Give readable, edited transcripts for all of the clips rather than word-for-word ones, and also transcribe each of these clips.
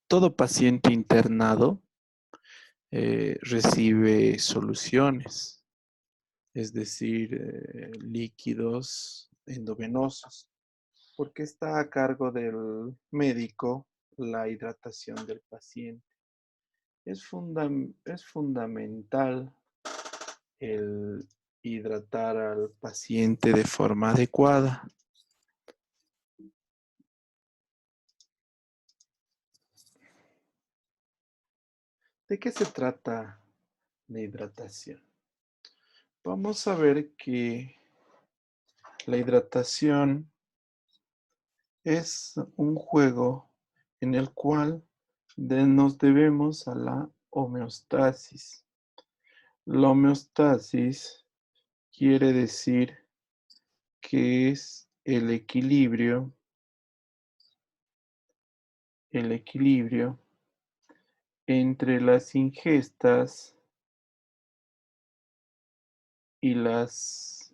todo paciente internado recibe soluciones, es decir, líquidos endovenosos, porque está a cargo del médico la hidratación del paciente. Es fundamental el hidratar al paciente de forma adecuada. ¿De qué se trata la hidratación? Vamos a ver que la hidratación es un juego en el cual nos debemos a la homeostasis. La homeostasis quiere decir que es el equilibrio entre las ingestas y las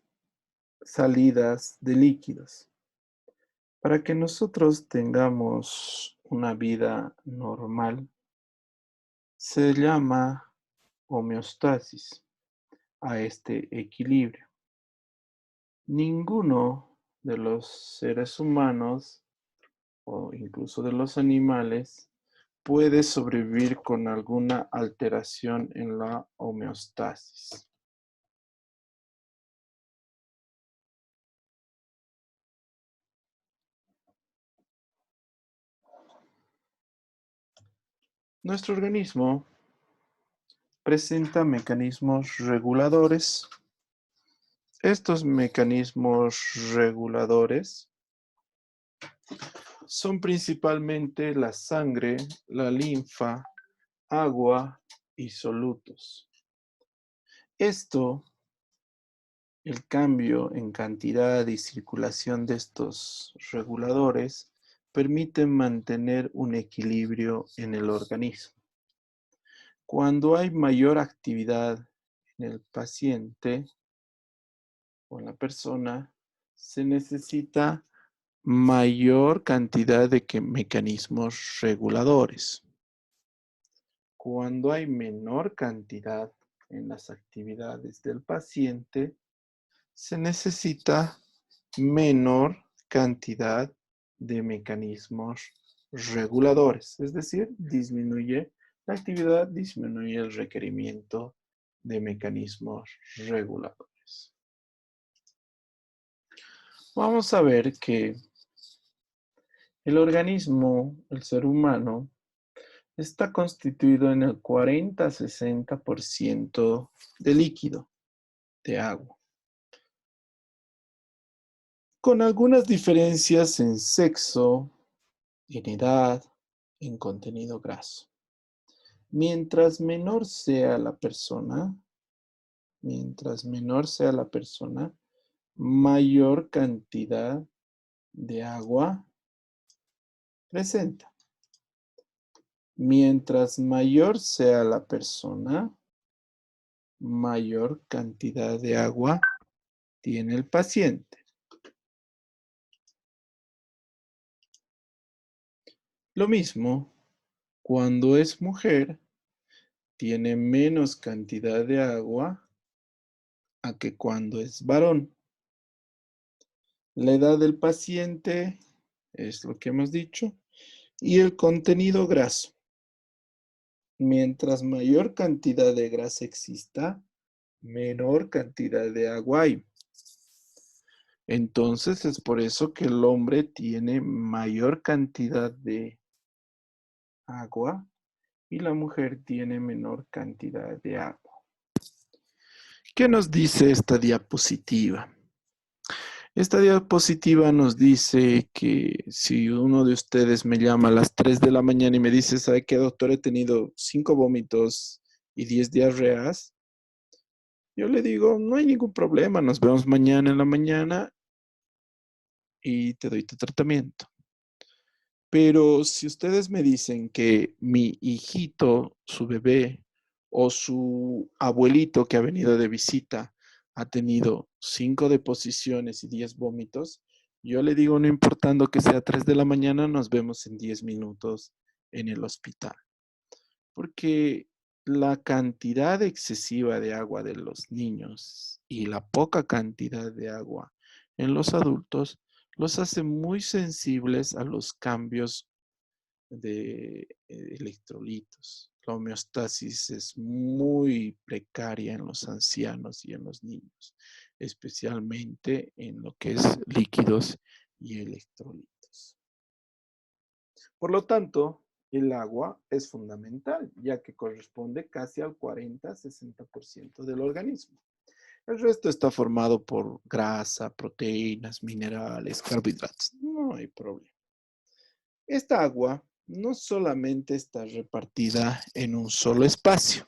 salidas de líquidos. Para que nosotros tengamos una vida normal, se llama homeostasis a este equilibrio. Ninguno de los seres humanos o incluso de los animales puede sobrevivir con alguna alteración en la homeostasis. Nuestro organismo presenta mecanismos reguladores. Estos mecanismos reguladores son principalmente la sangre, la linfa, agua y solutos. El cambio en cantidad y circulación de estos reguladores permite mantener un equilibrio en el organismo. Cuando hay mayor actividad en el paciente o en la persona, se necesita mayor cantidad de mecanismos reguladores. Cuando hay menor cantidad en las actividades del paciente, se necesita menor cantidad de mecanismos reguladores, es decir, disminuye la actividad, disminuye el requerimiento de mecanismos reguladores. Vamos a ver que el organismo, el ser humano, está constituido en el 40-60% de líquido, de agua, con algunas diferencias en sexo, en edad, en contenido graso. Mientras menor sea la persona, mayor cantidad de agua presenta. Mientras mayor sea la persona, mayor cantidad de agua tiene el paciente. Lo mismo, cuando es mujer, tiene menos cantidad de agua a que cuando es varón. La edad del paciente es lo que hemos dicho, y el contenido graso. Mientras mayor cantidad de grasa exista, menor cantidad de agua hay. Entonces es por eso que el hombre tiene mayor cantidad de agua y la mujer tiene menor cantidad de agua. ¿Qué nos dice esta diapositiva? Esta diapositiva nos dice que si uno de ustedes me llama a las 3 de la mañana y me dice, ¿sabe qué, doctor? He tenido 5 vómitos y 10 diarreas. Yo le digo, no hay ningún problema, nos vemos mañana en la mañana y te doy tu tratamiento. Pero si ustedes me dicen que mi hijito, su bebé o su abuelito que ha venido de visita ha tenido 5 deposiciones y 10 vómitos, yo le digo, no importando que sea 3 de la mañana, nos vemos en 10 minutos en el hospital. Porque la cantidad excesiva de agua de los niños y la poca cantidad de agua en los adultos los hace muy sensibles a los cambios de electrolitos. La homeostasis es muy precaria en los ancianos y en los niños, especialmente en lo que es líquidos y electrolitos. Por lo tanto, el agua es fundamental, ya que corresponde casi al 40-60% del organismo. El resto está formado por grasa, proteínas, minerales, carbohidratos. No hay problema. Esta agua no solamente está repartida en un solo espacio.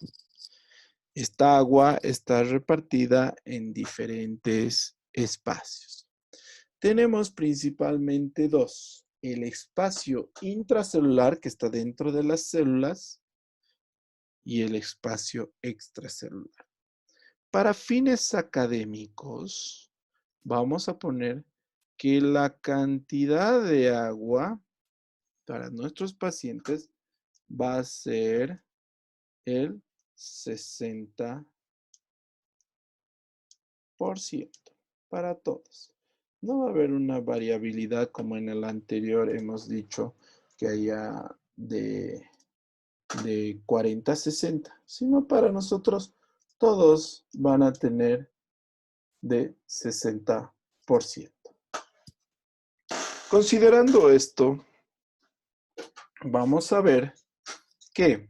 Esta agua está repartida en diferentes espacios. Tenemos principalmente dos. El espacio intracelular que está dentro de las células y el espacio extracelular. Para fines académicos, vamos a poner que la cantidad de agua para nuestros pacientes va a ser el 60% para todos. No va a haber una variabilidad como en el anterior hemos dicho que haya de 40 a 60, sino para nosotros todos van a tener de 60%. Considerando esto, vamos a ver que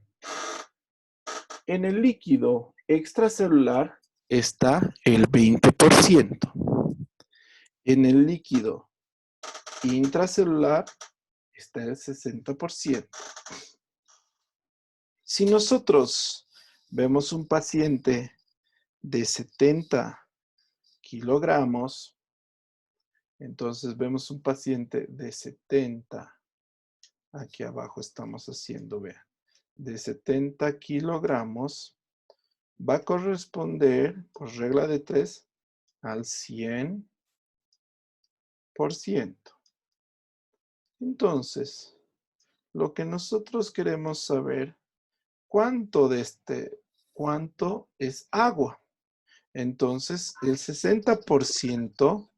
en el líquido extracelular está el 20%. En el líquido intracelular está el 60%. Si nosotros vemos un paciente de 70 kilogramos, entonces vemos un paciente de 70, aquí abajo estamos haciendo, vean, de 70 kilogramos, va a corresponder, por regla de 3, al 100%. Entonces, lo que nosotros queremos saber, cuánto es agua. Entonces, el 60%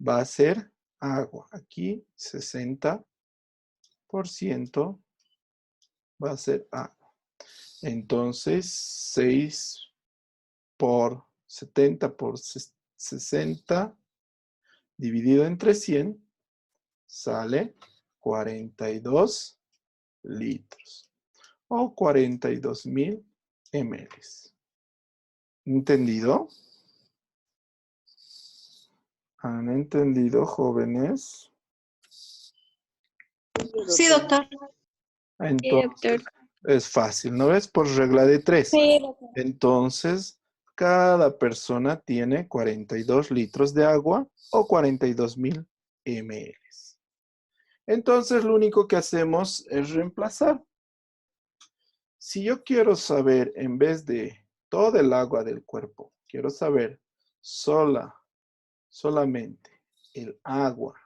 va a ser agua. Aquí, 60% va a ser agua. Entonces, 6 por 70 por 60 dividido entre 100 sale 42 litros o 42,000 ml. ¿Entendido? ¿Han entendido, jóvenes? Sí, doctor. Entonces, es fácil, ¿no ves? Por regla de 3. Sí, doctor. Entonces, cada persona tiene 42 litros de agua o 42,000 ml. Entonces, lo único que hacemos es reemplazar. Si yo quiero saber, en vez de todo el agua del cuerpo, quiero saber solamente el agua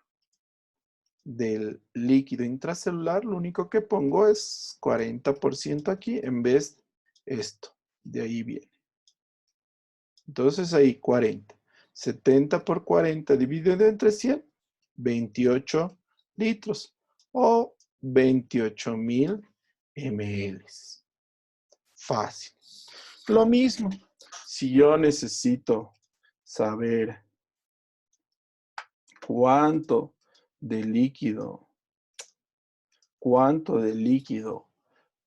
del líquido intracelular, lo único que pongo es 40% aquí en vez de esto. De ahí viene. Entonces ahí 40. 70 por 40 dividido entre 100, 28 litros o 28,000 ml. Fácil. Lo mismo, si yo necesito saber cuánto de líquido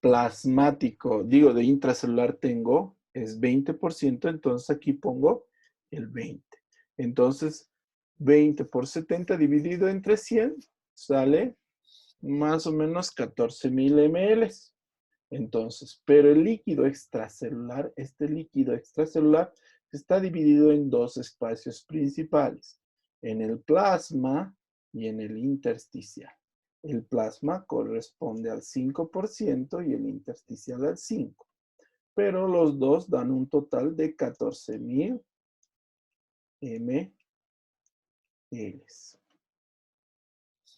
plasmático, digo de intracelular tengo, es 20%, entonces aquí pongo el 20. Entonces, 20 por 70 dividido entre 100 sale más o menos 14,000 ml. Entonces, pero el líquido extracelular, este líquido extracelular está dividido en dos espacios principales, en el plasma y en el intersticial. El plasma corresponde al 5% y el intersticial al 5%, pero los dos dan un total de 14,000 ml.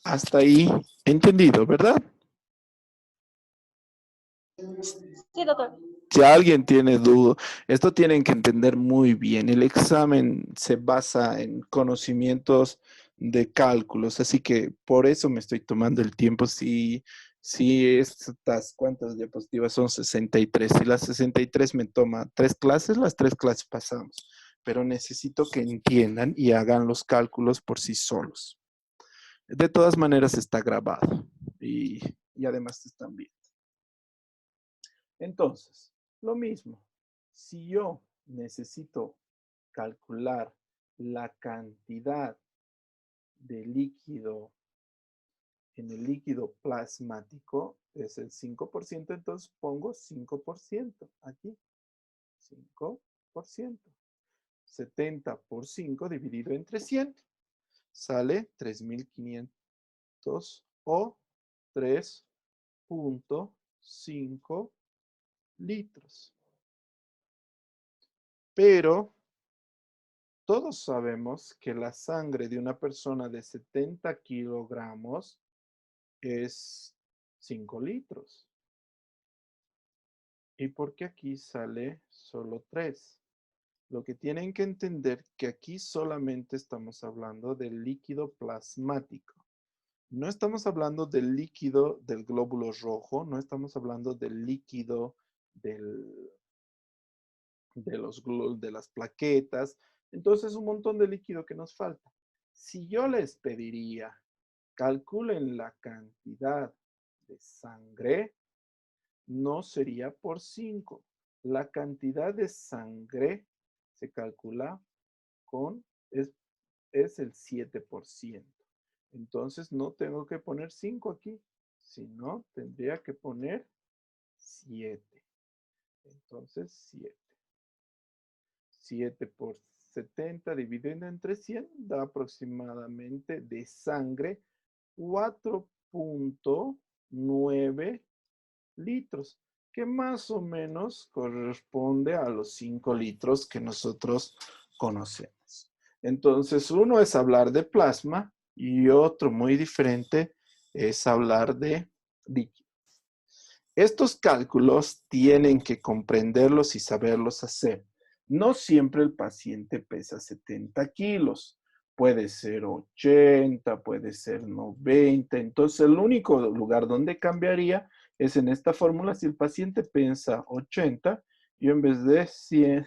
Hasta ahí entendido, ¿verdad? Sí, doctor. Si alguien tiene duda, esto tienen que entender muy bien. El examen se basa en conocimientos de cálculos, así que por eso me estoy tomando el tiempo. Si estas, ¿cuántas diapositivas son? 63. Si las 63 me toma 3 clases, las 3 clases pasamos. Pero necesito que entiendan y hagan los cálculos por sí solos. De todas maneras está grabado y además están bien. Entonces, lo mismo, si yo necesito calcular la cantidad de líquido en el líquido plasmático, es el 5%, entonces pongo 5% aquí, 5%. 70 por 5 dividido entre 100, sale 3.500 o 3.5 litros. Pero todos sabemos que la sangre de una persona de 70 kilogramos es 5 litros. ¿Y por qué aquí sale solo 3? Lo que tienen que entender que aquí solamente estamos hablando del líquido plasmático. No estamos hablando del líquido del glóbulo rojo, no estamos hablando del líquido del, de las plaquetas. Entonces, un montón de líquido que nos falta. Si yo les pediría, calculen la cantidad de sangre, no sería por 5. La cantidad de sangre se calcula con, es el 7%. Entonces, no tengo que poner 5 aquí, sino tendría que poner 7. Entonces, 7. 7 por 70 dividido entre 100 da aproximadamente de sangre 4.9 litros, que más o menos corresponde a los 5 litros que nosotros conocemos. Entonces, uno es hablar de plasma y otro muy diferente es hablar de líquido. Estos cálculos tienen que comprenderlos y saberlos hacer. No siempre el paciente pesa 70 kilos. Puede ser 80, puede ser 90. Entonces, el único lugar donde cambiaría es en esta fórmula. Si el paciente pesa 80, yo en vez de 100,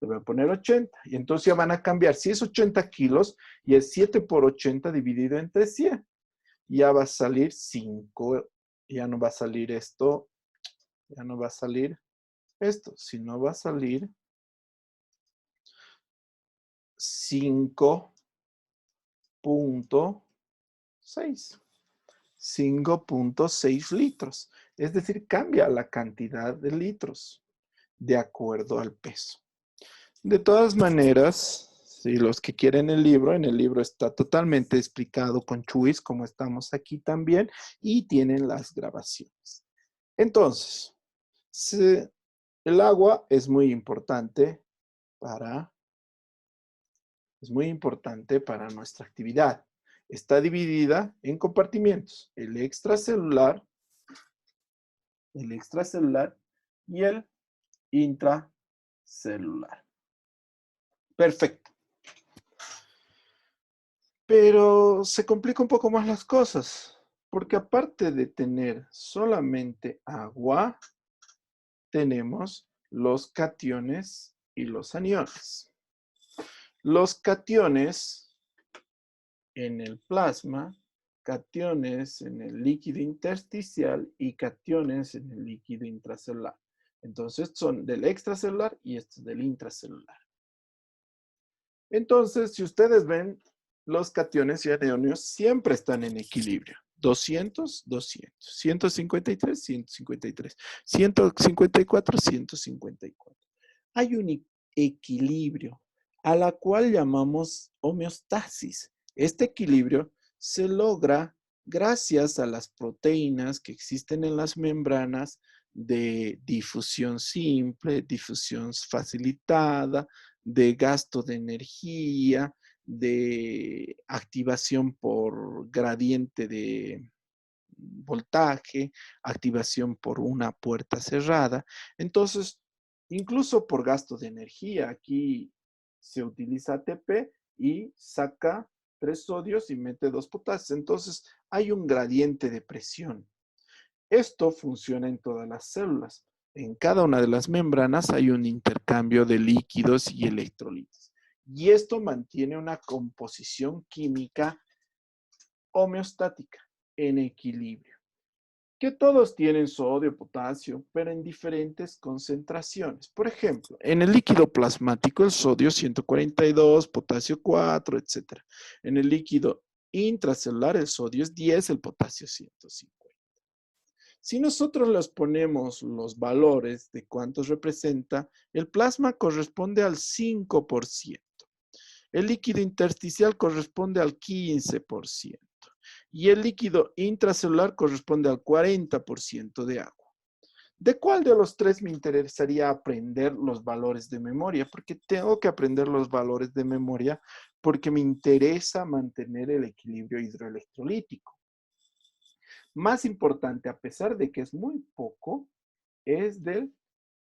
le voy a poner 80. Y entonces ya van a cambiar. Si es 80 kilos y es 7 por 80 dividido entre 100, ya va a salir 5. Ya no va a salir esto, ya no va a salir esto, sino va a salir 5.6. 5.6 litros. Es decir, cambia la cantidad de litros de acuerdo al peso. De todas maneras, si los que quieren el libro, en el libro está totalmente explicado con chuis, como estamos aquí también, y tienen las grabaciones. Entonces, el agua es muy importante para nuestra actividad. Está dividida en compartimientos, el extracelular y el intracelular. Perfecto. Pero se complica un poco más las cosas, porque aparte de tener solamente agua, tenemos los cationes y los aniones. Los cationes en el plasma, cationes en el líquido intersticial y cationes en el líquido intracelular. Entonces son del extracelular y estos del intracelular. Entonces, si ustedes ven, los cationes y aniones siempre están en equilibrio. 200, 200, 153, 153, 154, 154. Hay un equilibrio a la cual llamamos homeostasis. Este equilibrio se logra gracias a las proteínas que existen en las membranas de difusión simple, difusión facilitada, de gasto de energía, de activación por gradiente voltaje, activación por una puerta cerrada. Entonces, incluso por gasto de energía, aquí se utiliza ATP y saca 3 sodios y mete 2 potasios. Entonces, hay un gradiente de presión. Esto funciona en todas las células. En cada una de las membranas hay un intercambio de líquidos y electrolitos. Y esto mantiene una composición química homeostática, en equilibrio, que todos tienen sodio, potasio, pero en diferentes concentraciones. Por ejemplo, en el líquido plasmático el sodio 142, potasio 4, etc. En el líquido intracelular el sodio es 10, el potasio 150. Si nosotros les ponemos los valores de cuántos representa, el plasma corresponde al 5%. El líquido intersticial corresponde al 15% y el líquido intracelular corresponde al 40% de agua. ¿De cuál de los tres me interesaría aprender los valores de memoria? Porque tengo que aprender los valores de memoria porque me interesa mantener el equilibrio hidroelectrolítico. Más importante, a pesar de que es muy poco, es del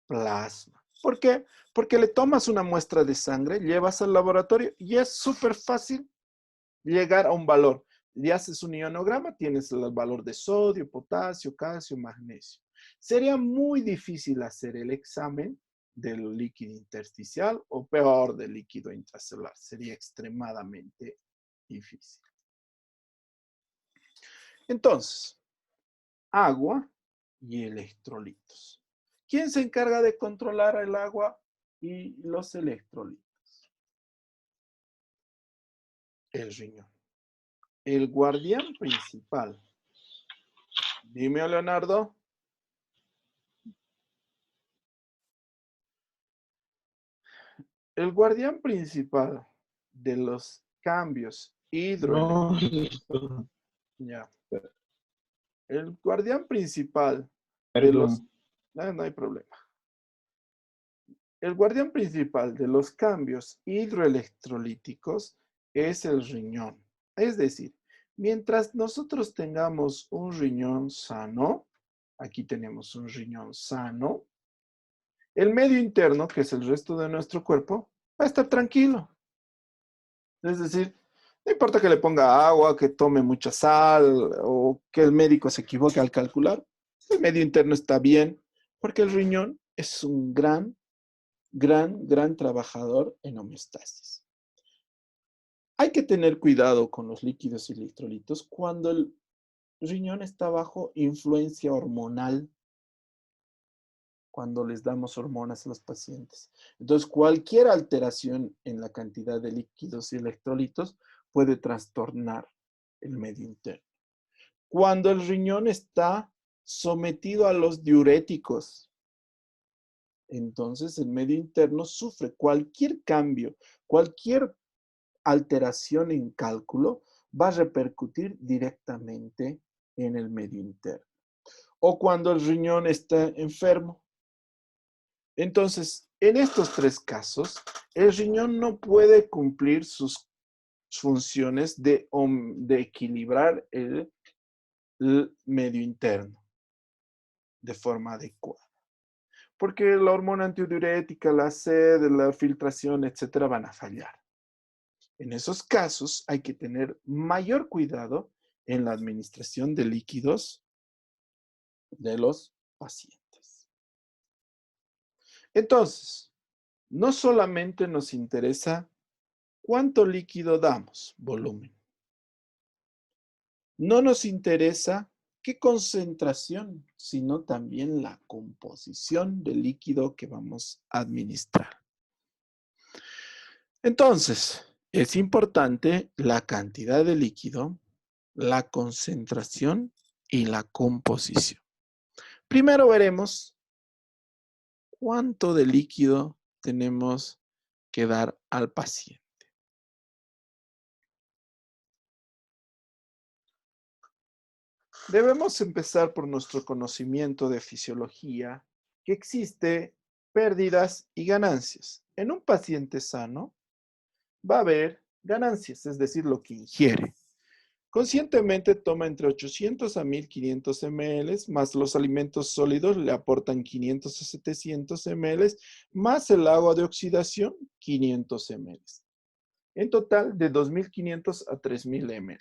plasma. ¿Por qué? Porque le tomas una muestra de sangre, llevas al laboratorio y es súper fácil llegar a un valor. Le haces un ionograma, tienes el valor de sodio, potasio, calcio, magnesio. Sería muy difícil hacer el examen del líquido intersticial o peor del líquido intracelular. Sería extremadamente difícil. Entonces, agua y electrolitos. ¿Quién se encarga de controlar el agua y los electrolitos? El riñón. El guardián principal. Dime, Leonardo. El guardián principal de los cambios No, hidroeléctricos. Ya. El guardián principal de los... perdón. No hay problema. El guardián principal de los cambios hidroelectrolíticos es el riñón. Es decir, mientras nosotros tengamos un riñón sano, aquí tenemos un riñón sano, el medio interno, que es el resto de nuestro cuerpo, va a estar tranquilo. Es decir, no importa que le ponga agua, que tome mucha sal o que el médico se equivoque al calcular, el medio interno está bien porque el riñón es un gran trabajador en homeostasis. Hay que tener cuidado con los líquidos y electrolitos cuando el riñón está bajo influencia hormonal, cuando les damos hormonas a los pacientes. Entonces, cualquier alteración en la cantidad de líquidos y electrolitos puede trastornar el medio interno. Cuando el riñón está sometido a los diuréticos, entonces el medio interno sufre cualquier cambio, cualquier alteración en cálculo va a repercutir directamente en el medio interno. O cuando el riñón está enfermo. Entonces, en estos tres casos, el riñón no puede cumplir sus funciones de equilibrar el medio interno de forma adecuada. Porque la hormona antidiurética, la sed, la filtración, etcétera, van a fallar. En esos casos hay que tener mayor cuidado en la administración de líquidos de los pacientes. Entonces, no solamente nos interesa cuánto líquido damos, volumen. No nos interesa qué concentración, sino también la composición del líquido que vamos a administrar. Entonces, es importante la cantidad de líquido, la concentración y la composición. Primero veremos cuánto de líquido tenemos que dar al paciente. Debemos empezar por nuestro conocimiento de fisiología, que existe pérdidas y ganancias. En un paciente sano va a haber ganancias, es decir, lo que ingiere. Conscientemente toma entre 800 a 1500 ml, más los alimentos sólidos le aportan 500 a 700 ml, más el agua de oxidación, 500 ml. En total, de 2500 a 3000 ml.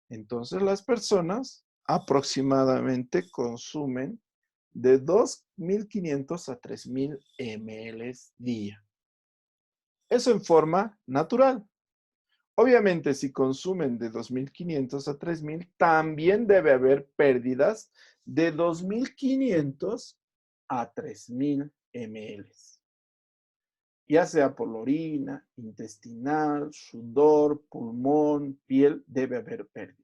Entonces, las personas aproximadamente consumen de 2500 a 3000 ml día. Eso en forma natural. Obviamente, si consumen de 2500 a 3000, también debe haber pérdidas de 2500 a 3000 ml. Ya sea por la orina, intestinal, sudor, pulmón, piel, debe haber pérdida.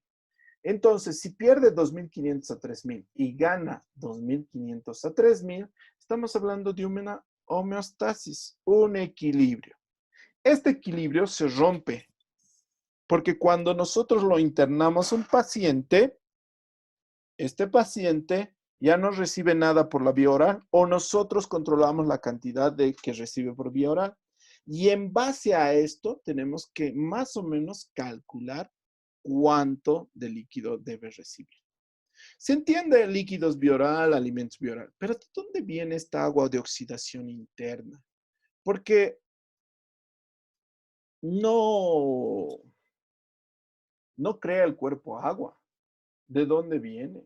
Entonces, si pierde 2500 a 3000 y gana 2500 a 3000, estamos hablando de una homeostasis, un equilibrio. Este equilibrio se rompe porque cuando nosotros lo internamos a un paciente, este paciente ya no recibe nada por la vía oral o nosotros controlamos la cantidad de que recibe por vía oral. Y en base a esto tenemos que más o menos calcular cuánto de líquido debe recibir. Se entiende líquidos vía oral, alimentos vía oral, pero ¿de dónde viene esta agua de oxidación interna? Porque no crea el cuerpo agua. ¿De dónde viene?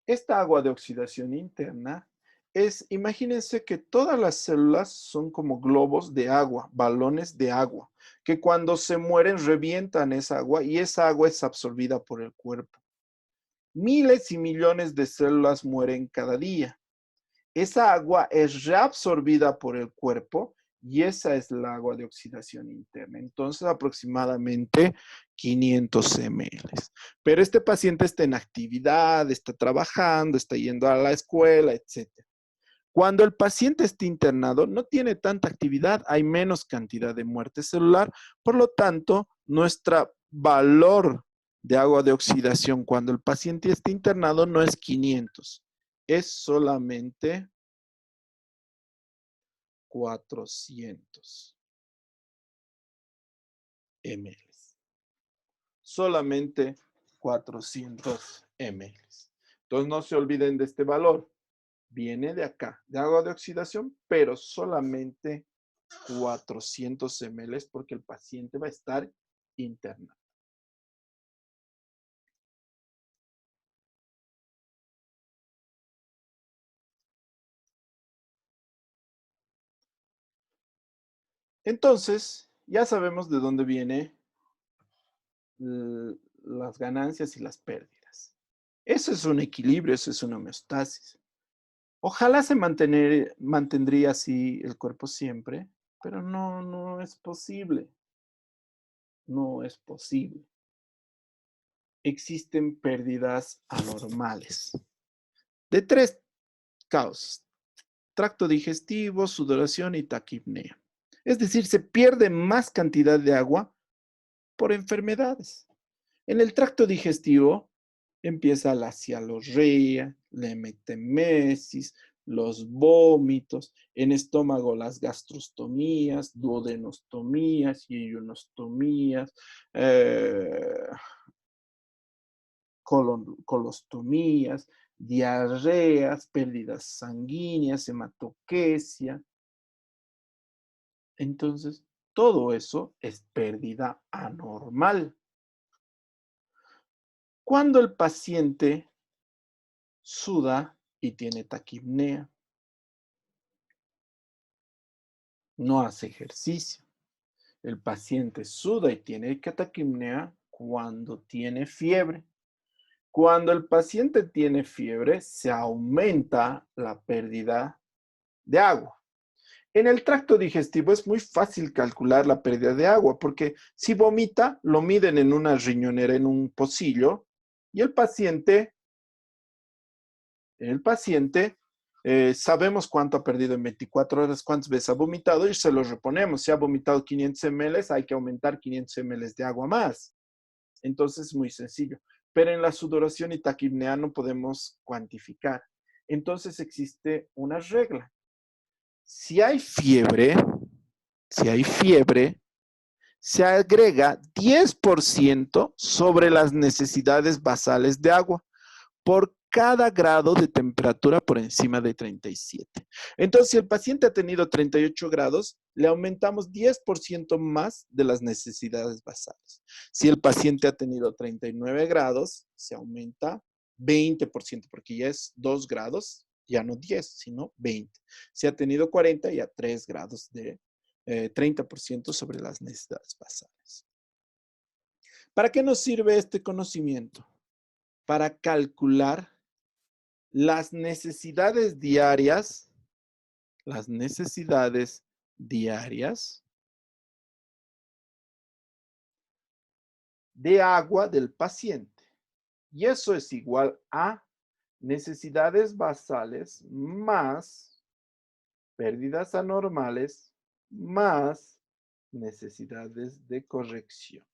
Esta agua de oxidación interna es, imagínense que todas las células son como globos de agua, balones de agua, que cuando se mueren revientan esa agua y esa agua es absorbida por el cuerpo. Miles y millones de células mueren cada día. Esa agua es reabsorbida por el cuerpo y esa es la agua de oxidación interna. Entonces, aproximadamente 500 ml. Pero este paciente está en actividad, está trabajando, está yendo a la escuela, etc. Cuando el paciente está internado, no tiene tanta actividad, hay menos cantidad de muerte celular, por lo tanto, nuestro valor de agua de oxidación cuando el paciente está internado no es 500, es solamente 400 ml. Solamente 400 ml. Entonces no se olviden de este valor. Viene de acá, de agua de oxidación, pero solamente 400 ml porque el paciente va a estar internado. Entonces, ya sabemos de dónde vienen las ganancias y las pérdidas. Eso es un equilibrio, eso es una homeostasis. Ojalá se mantendría así el cuerpo siempre, pero no es posible. No es posible. Existen pérdidas anormales de 3 causas: tracto digestivo, sudoración y taquipnea. Es decir, se pierde más cantidad de agua por enfermedades. En el tracto digestivo empieza la cialorrea, la emetemesis, los vómitos, en estómago las gastrostomías, duodenostomías, yeyunostomías, colostomías, diarreas, pérdidas sanguíneas, hematoquesia. Entonces, todo eso es pérdida anormal. Cuando el paciente suda y tiene taquipnea, no hace ejercicio. El paciente suda y tiene taquipnea cuando tiene fiebre. Cuando el paciente tiene fiebre, se aumenta la pérdida de agua. En el tracto digestivo es muy fácil calcular la pérdida de agua, porque si vomita, lo miden en una riñonera, en un pocillo, y el paciente sabemos cuánto ha perdido en 24 horas, cuántas veces ha vomitado y se lo reponemos. Si ha vomitado 500 ml, hay que aumentar 500 ml de agua más. Entonces es muy sencillo. Pero en la sudoración y taquipnea no podemos cuantificar. Entonces existe una regla. Si hay fiebre, se agrega 10% sobre las necesidades basales de agua por cada grado de temperatura por encima de 37. Entonces, si el paciente ha tenido 38 grados, le aumentamos 10% más de las necesidades basales. Si el paciente ha tenido 39 grados, se aumenta 20%, porque ya es 2 grados, ya no 10, sino 20. Si ha tenido 40, ya 3 grados de 30% sobre las necesidades basales. ¿Para qué nos sirve este conocimiento? Para calcular las necesidades diarias de agua del paciente. Y eso es igual a necesidades basales más pérdidas anormales más necesidades de corrección.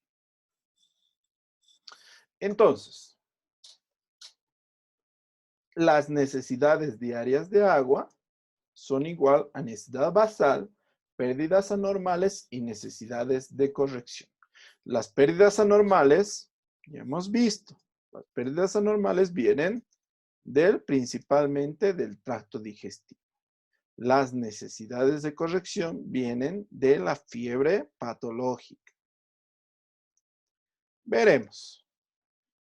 Entonces, las necesidades diarias de agua son igual a necesidad basal, pérdidas anormales y necesidades de corrección. Las pérdidas anormales, ya hemos visto, las pérdidas anormales vienen principalmente del tracto digestivo. Las necesidades de corrección vienen de la fiebre patológica. Veremos.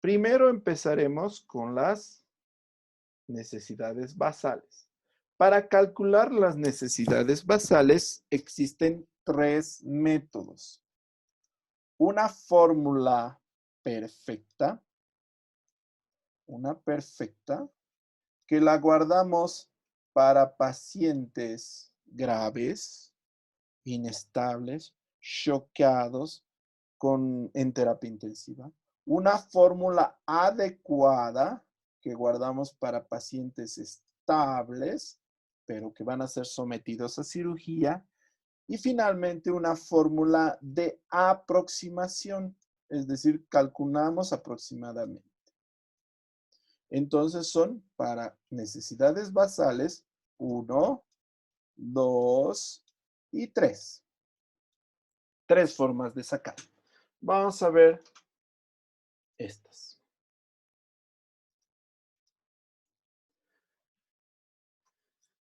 Primero empezaremos con las necesidades basales. Para calcular las necesidades basales existen 3 métodos. Una fórmula perfecta, que la guardamos para pacientes graves, inestables, choqueados en terapia intensiva. Una fórmula adecuada que guardamos para pacientes estables, pero que van a ser sometidos a cirugía. Y finalmente una fórmula de aproximación, es decir, calculamos aproximadamente. Entonces son para necesidades basales 1, 2 y 3. 3 formas de sacar. Vamos a ver estas.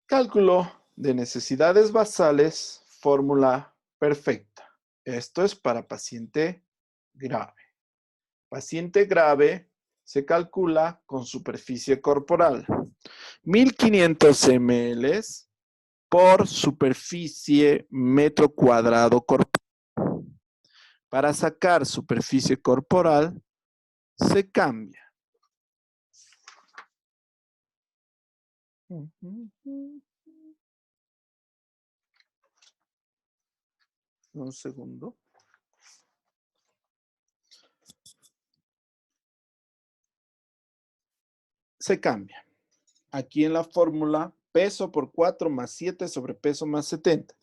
Cálculo de necesidades basales, fórmula perfecta. Esto es para paciente grave. Paciente grave se calcula con superficie corporal. 1500 ml por superficie metro cuadrado corporal. Para sacar superficie corporal, se cambia. Un segundo. Se cambia. Aquí en la fórmula, peso por 4 más 7 sobre peso más 70.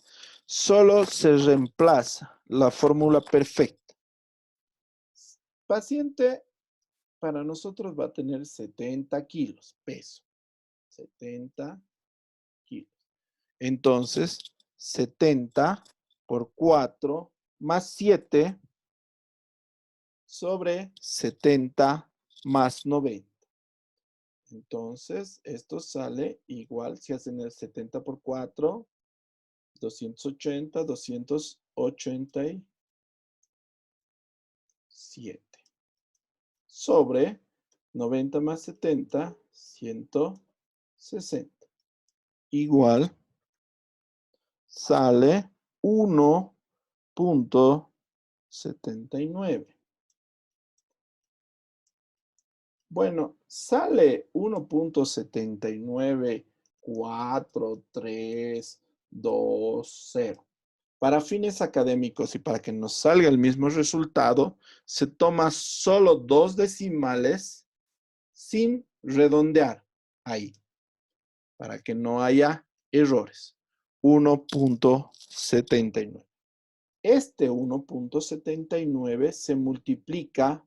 Solo se reemplaza la fórmula perfecta. Paciente para nosotros va a tener 70 kilos, peso. 70 kilos. Entonces, 70 por 4 más 7 sobre 70 más 90. Entonces, esto sale igual, si hacen el 70 por 4, 280, 287. Sobre 90 más 70, 160. Igual, sale 1.79. Bueno, sale 1.794320. Para fines académicos y para que nos salga el mismo resultado, se toma solo 2 decimales sin redondear ahí, para que no haya errores. 1.79. Este 1.79 se multiplica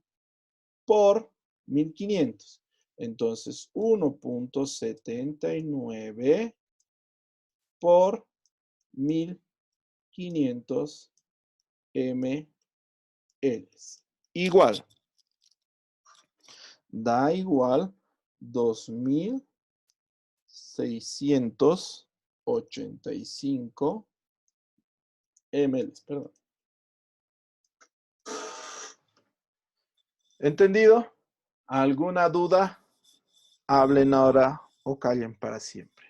por 1500. Entonces, 1.79 por 1500 ml. Ls. Igual. Da igual 2685 ml, perdón. ¿Entendido? ¿Alguna duda? Hablen ahora o callen para siempre.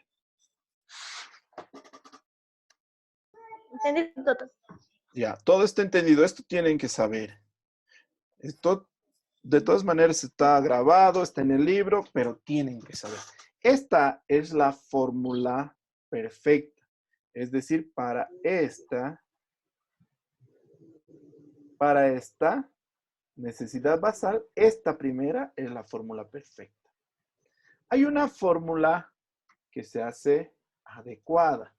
Entendido, doctor. Ya, todo está entendido. Esto tienen que saber. Esto, de todas maneras, está grabado, está en el libro, pero tienen que saber. Esta es la fórmula perfecta. Es decir, para esta necesidad basal, esta primera es la fórmula perfecta. Hay una fórmula que se hace adecuada.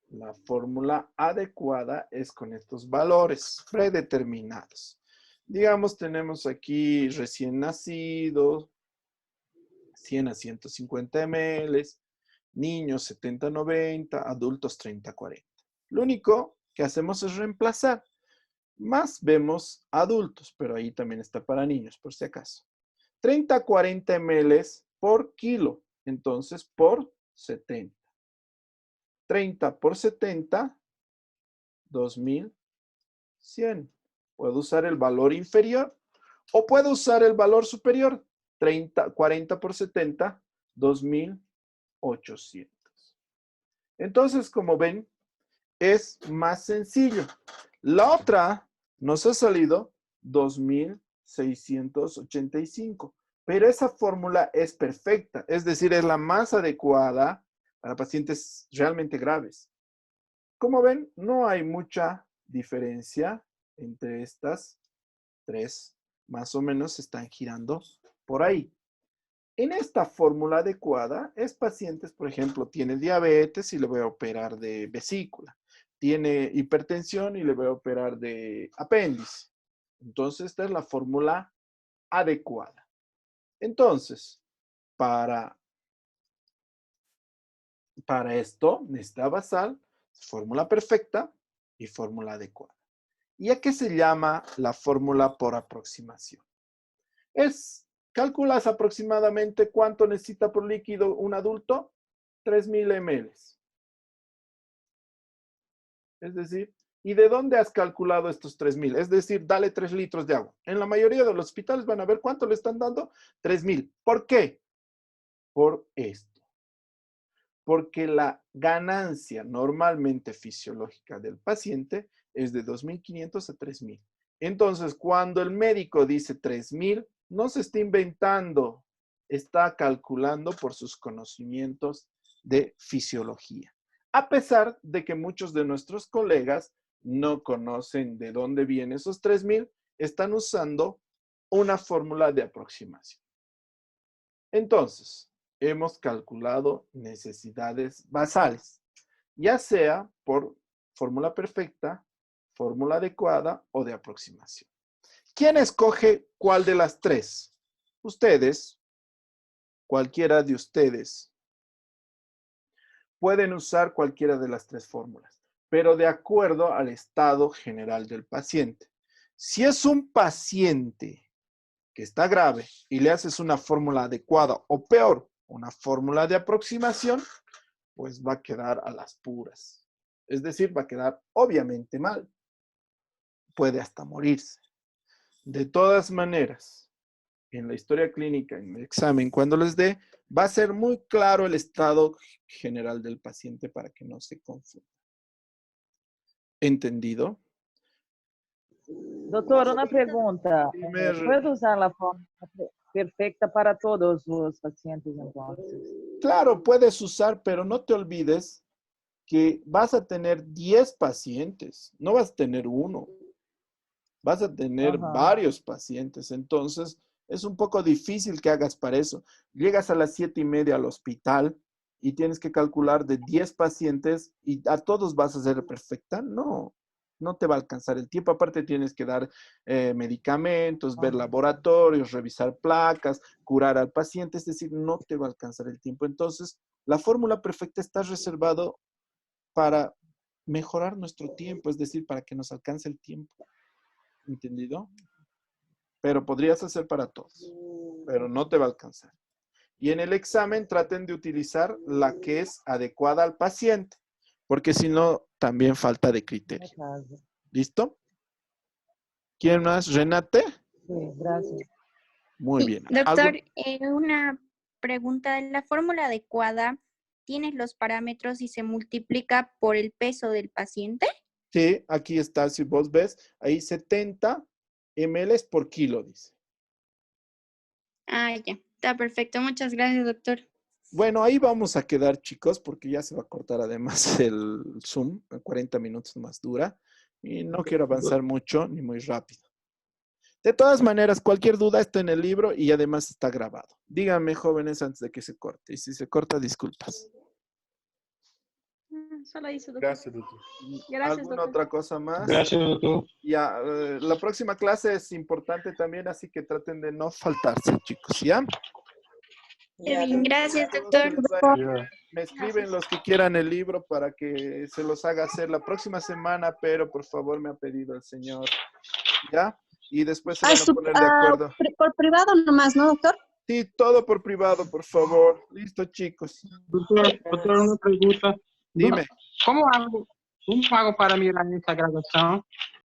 La fórmula adecuada es con estos valores predeterminados. Digamos, tenemos aquí recién nacidos, 100 a 150 ml, niños 70 a 90, adultos 30 a 40. Lo único que hacemos es reemplazar. Más vemos adultos, pero ahí también está para niños, por si acaso. 30 a 40 ml por kilo, entonces por 70. 30 por 70, 2100. Puedo usar el valor inferior o puedo usar el valor superior. 40 por 70, 2800. Entonces, como ven, es más sencillo. La otra nos ha salido 2685, pero esa fórmula es perfecta, es decir, es la más adecuada para pacientes realmente graves. Como ven, no hay mucha diferencia entre estas tres, más o menos están girando por ahí. En esta fórmula adecuada, es pacientes, por ejemplo, tiene diabetes y le voy a operar de vesícula. Tiene hipertensión y le voy a operar de apéndice. Entonces, esta es la fórmula adecuada. Entonces, para esto, necesita basal, fórmula perfecta y fórmula adecuada. ¿Y a qué se llama la fórmula por aproximación? Calculas aproximadamente cuánto necesita por líquido un adulto, 3000 ml. Es decir, ¿y de dónde has calculado estos 3000? Es decir, dale 3 litros de agua. En la mayoría de los hospitales van a ver cuánto le están dando, 3000. ¿Por qué? Por esto. Porque la ganancia normalmente fisiológica del paciente es de 2500 a 3000. Entonces, cuando el médico dice 3000, no se está inventando, está calculando por sus conocimientos de fisiología. A pesar de que muchos de nuestros colegas no conocen de dónde vienen esos 3000, están usando una fórmula de aproximación. Entonces, hemos calculado necesidades basales, ya sea por fórmula perfecta, fórmula adecuada o de aproximación. ¿Quién escoge cuál de las tres? Ustedes, cualquiera de ustedes, pueden usar cualquiera de las tres fórmulas, pero de acuerdo al estado general del paciente. Si es un paciente que está grave y le haces una fórmula adecuada o peor, una fórmula de aproximación, pues va a quedar a las puras. Es decir, va a quedar obviamente mal. Puede hasta morirse. De todas maneras, en la historia clínica, en el examen, cuando les dé, va a ser muy claro el estado general del paciente para que no se confunda. ¿Entendido? Doctor, una pregunta. ¿Puedo usar la fórmula perfecta para todos los pacientes entonces? Claro, puedes usar, pero no te olvides que vas a tener 10 pacientes, no vas a tener uno, vas a tener varios pacientes. Entonces, es un poco difícil que hagas para eso. Llegas a las 7:30 al hospital y tienes que calcular de 10 pacientes y a todos vas a hacer perfecta. No, no te va a alcanzar el tiempo. Aparte tienes que dar medicamentos, ver laboratorios, revisar placas, curar al paciente. Es decir, no te va a alcanzar el tiempo. Entonces, la fórmula perfecta está reservado para mejorar nuestro tiempo, es decir, para que nos alcance el tiempo. ¿Entendido? Pero podrías hacer para todos, pero no te va a alcanzar. Y en el examen traten de utilizar la que es adecuada al paciente, porque si no, también falta de criterio. ¿Listo? ¿Quién más? ¿Renate? Sí, gracias. Muy Sí, bien. doctor, una pregunta. ¿La fórmula adecuada tiene los parámetros y se multiplica por el peso del paciente? Sí, aquí está, si vos ves, ahí 70 ml por kilo, dice. Ah, ya. Está perfecto. Muchas gracias, doctor. Bueno, ahí vamos a quedar, chicos, porque ya se va a cortar además el Zoom, 40 minutos más dura, y no quiero avanzar mucho ni muy rápido. De todas maneras, cualquier duda está en el libro y además está grabado. Díganme, jóvenes, antes de que se corte. Y si se corta, disculpas. Solo dice, doctor. Gracias, doctor. Gracias, ¿Alguna doctor. otra cosa más? Gracias, doctor. Ya, la próxima clase es importante también, así que traten de no faltarse, chicos, ¿ya? Bien, gracias, doctor. Ya. Me escriben los que quieran el libro para que se los haga hacer la próxima semana, pero por favor me ha pedido el señor, ¿ya? Y después se van a poner de acuerdo. Por privado nomás, ¿no, doctor? Sí, todo por privado, por favor. Listo, chicos. Doctor, una pregunta. Dime. ¿Cómo hago para mirar esa grabación?